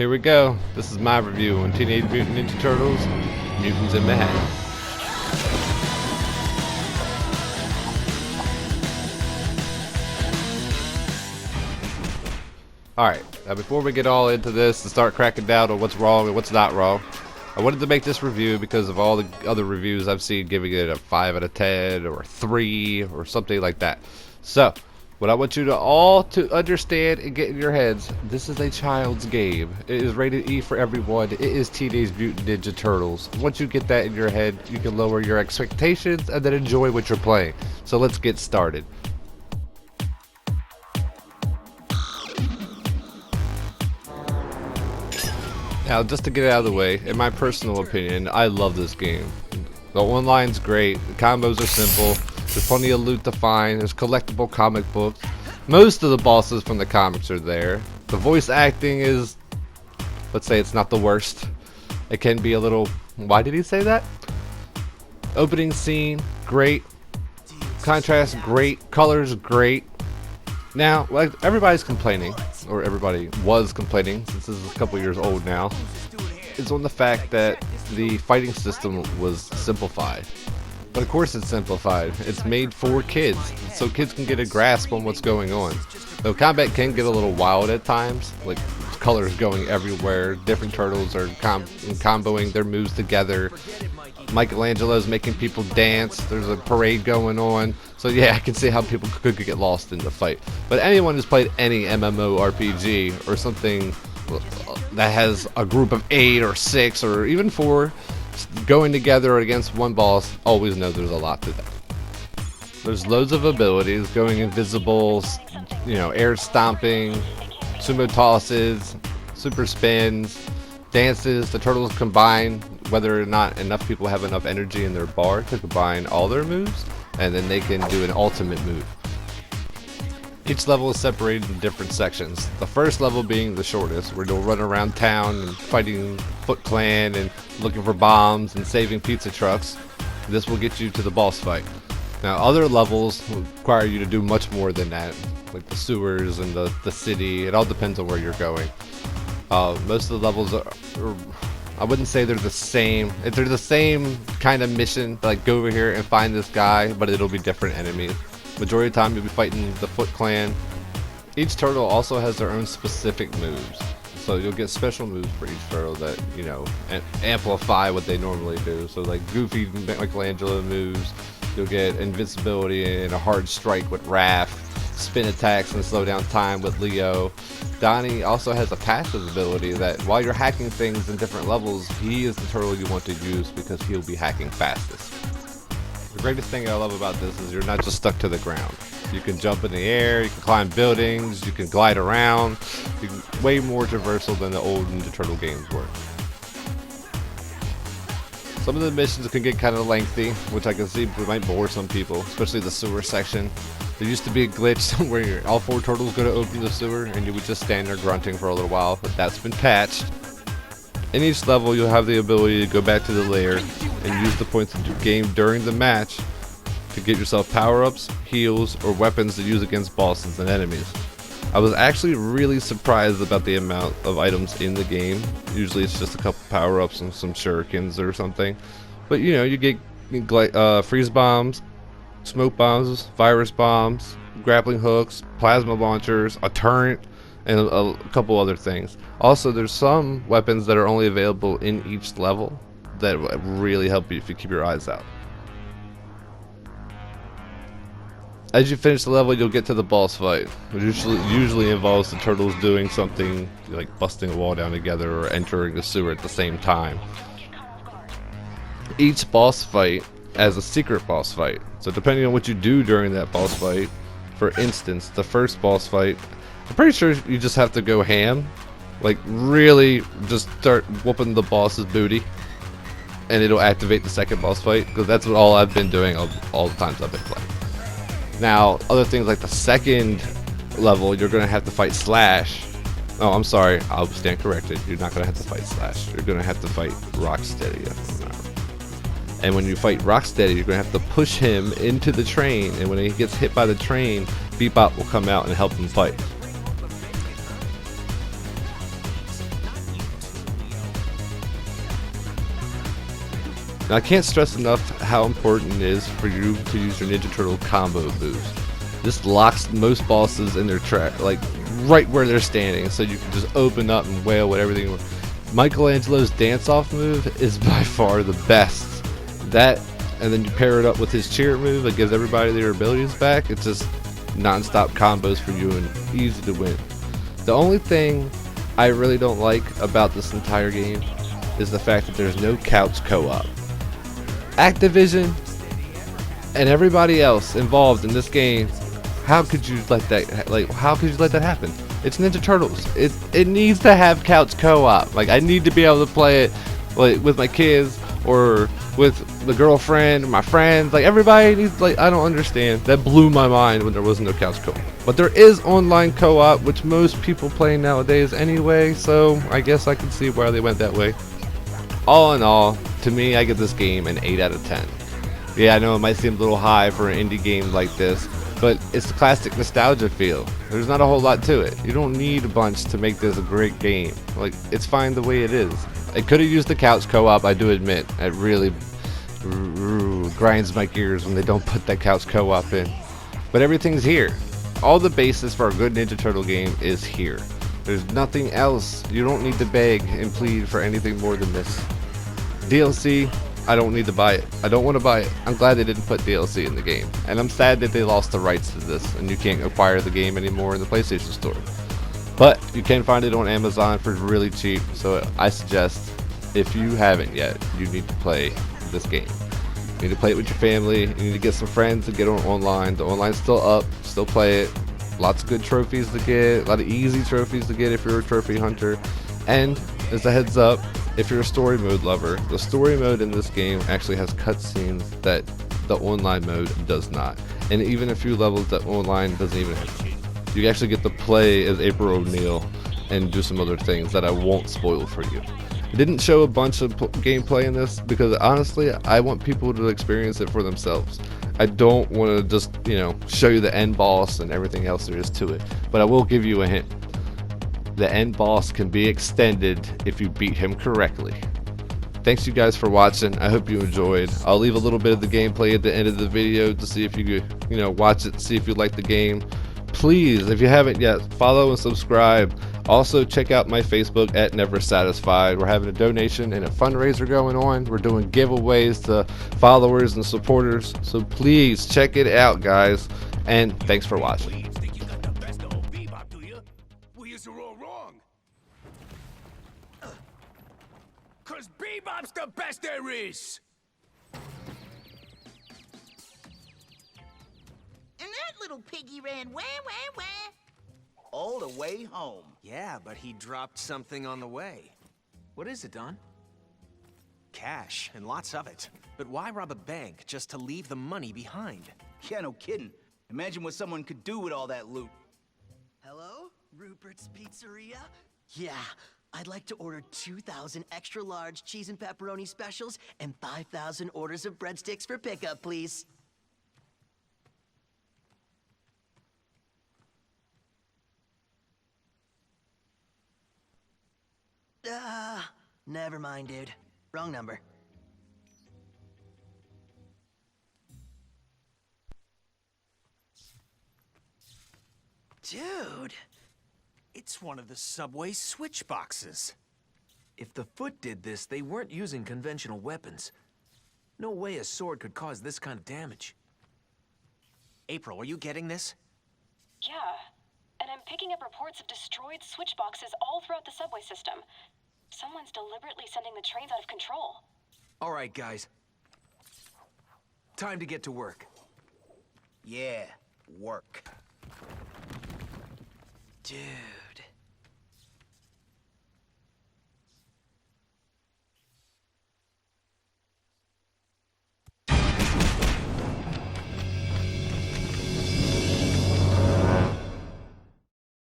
Here we go. This is my review on Teenage Mutant Ninja Turtles, Mutants in Manhattan. Alright, now before we get all into this and start cracking down on what's wrong and what's not wrong, I wanted to make this review because of all the other reviews I've seen giving it a 5 out of 10 or a 3 or something like that. So, what I want you to all to understand and get in your heads, this is a child's game. It is rated E for everyone. It is Teenage Mutant Ninja Turtles. Once you get that in your head, you can lower your expectations and then enjoy what you're playing. So let's get started. Now, just to get it out of the way, in my personal opinion, I love this game. The online's great, the combos are simple, there's plenty of loot to find, there's collectible comic books. Most of the bosses from the comics are there. The voice acting is, let's say it's not the worst. It can be a little, why did he say that? Opening scene, great. Contrast, great. Colors, great. Now, like everybody's complaining, or everybody was complaining, since this is a couple years old now, is on the fact that the fighting system was simplified. But of course it's simplified. It's made for kids, so kids can get a grasp on what's going on. Though combat can get a little wild at times, like colors going everywhere, different turtles are comboing their moves together. Michelangelo's making people dance, there's a parade going on. So yeah, I can see how people could get lost in the fight. But anyone who's played any MMORPG or something that has a group of 8 or 6 or even 4 going together against one boss always know there's a lot to that. There's loads of abilities, going invisible, air stomping, sumo tosses, super spins, dances. The turtles combine whether or not enough people have enough energy in their bar to combine all their moves, and then they can do an ultimate move. Each level is separated into different sections. The first level being the shortest, where you'll run around town and fighting Foot Clan and looking for bombs and saving pizza trucks. This will get you to the boss fight. Now other levels require you to do much more than that, like the sewers and the city. It all depends on where you're going. Most of the levels are, I wouldn't say they're the same. If they're the same kind of mission, like go over here and find this guy, but it'll be different enemies. Majority of the time you'll be fighting the Foot Clan. Each turtle also has their own specific moves. So you'll get special moves for each turtle that, amplify what they normally do. So like Goofy Michelangelo moves, you'll get invincibility and a hard strike with Raph, spin attacks and slow down time with Leo. Donnie also has a passive ability that while you're hacking things in different levels, he is the turtle you want to use because he'll be hacking fastest. The greatest thing I love about this is you're not just stuck to the ground. You can jump in the air, you can climb buildings, you can glide around. Way more traversal than the old Ninja Turtle games were. Some of the missions can get kind of lengthy, which I can see might bore some people, especially the sewer section. There used to be a glitch where all 4 turtles go to open the sewer and you would just stand there grunting for a little while, but that's been patched. In each level you'll have the ability to go back to the lair and use the points that you gained during the match to get yourself power-ups, heals, or weapons to use against bosses and enemies. I was actually really surprised about the amount of items in the game. Usually it's just a couple power-ups and some shurikens or something. But you get freeze bombs, smoke bombs, virus bombs, grappling hooks, plasma launchers, a turret, and a couple other things. Also, there's some weapons that are only available in each level that really help you if you keep your eyes out. As you finish the level, you'll get to the boss fight, which usually involves the turtles doing something like busting a wall down together or entering the sewer at the same time. Each boss fight has a secret boss fight, so depending on what you do during that boss fight, for instance, the first boss fight, I'm pretty sure you just have to go ham, like really just start whooping the boss's booty, and it'll activate the second boss fight, because that's what all I've been doing all the times I've been playing. Now, other things like the second level, you're going to have to fight Slash. Oh, I'm sorry, I'll stand corrected. You're not going to have to fight Slash. You're going to have to fight Rocksteady. And when you fight Rocksteady, you're going to have to push him into the train, and when he gets hit by the train, Bebop will come out and help him fight. Now, I can't stress enough how important it is for you to use your Ninja Turtle combo moves. This locks most bosses in their track, like right where they're standing, so you can just open up and wail with everything. Michelangelo's dance-off move is by far the best. That, and then you pair it up with his cheer move that gives everybody their abilities back. It's just non-stop combos for you and easy to win. The only thing I really don't like about this entire game is the fact that there's no couch co-op. Activision and everybody else involved in this game, how could you let that happen? It's Ninja Turtles. It needs to have couch co-op. Like, I need to be able to play it like with my kids or with the girlfriend, my friends. Like, everybody needs, like, I don't understand. That blew my mind when there was no couch co-op. But there is online co-op, which most people play nowadays anyway, so I guess I can see why they went that way. All in all, to me, I give this game an 8 out of 10. Yeah, I know it might seem a little high for an indie game like this, but it's the classic nostalgia feel. There's not a whole lot to it. You don't need a bunch to make this a great game. Like, it's fine the way it is. I could have used the couch co-op, I do admit. It really grinds my gears when they don't put that couch co-op in. But everything's here. All the basis for a good Ninja Turtle game is here. There's nothing else. You don't need to beg and plead for anything more than this. DLC, I don't need to buy it. I don't want to buy it. I'm glad they didn't put DLC in the game. And I'm sad that they lost the rights to this and you can't acquire the game anymore in the PlayStation Store. But you can find it on Amazon for really cheap, so I suggest, if you haven't yet, you need to play this game. You need to play it with your family, you need to get some friends and get on online. The online's still up, still play it. Lots of good trophies to get, a lot of easy trophies to get if you're a trophy hunter. And as a heads up, if you're a story mode lover, the story mode in this game actually has cutscenes that the online mode does not. And even a few levels that online doesn't even have. You actually get to play as April O'Neil and do some other things that I won't spoil for you. I didn't show a bunch of gameplay in this because honestly, I want people to experience it for themselves. I don't want to just, show you the end boss and everything else there is to it. But I will give you a hint. The end boss can be extended if you beat him correctly. Thanks you guys for watching. I hope you enjoyed. I'll leave a little bit of the gameplay at the end of the video to see if you could, watch it, see if you like the game. Please, if you haven't yet, follow and subscribe. Also, check out my Facebook at Never Satisfied. We're having a donation and a fundraiser going on. We're doing giveaways to followers and supporters. So please check it out, guys. And thanks for watching. Cause Bebop's the best there is! And that little piggy ran where? All the way home. Yeah, but he dropped something on the way. What is it, Don? Cash, and lots of it. But why rob a bank just to leave the money behind? Yeah, no kidding. Imagine what someone could do with all that loot. Hello? Rupert's Pizzeria? Yeah, I'd like to order 2,000 extra large cheese and pepperoni specials and 5,000 orders of breadsticks for pickup, please. Never mind, dude. Wrong number. Dude! It's one of the subway switch boxes. If the Foot did this, they weren't using conventional weapons. No way a sword could cause this kind of damage. April, are you getting this? Yeah, and I'm picking up reports of destroyed switch boxes all throughout the subway system. Someone's deliberately sending the trains out of control. All right, guys. Time to get to work. Yeah, work. Dude.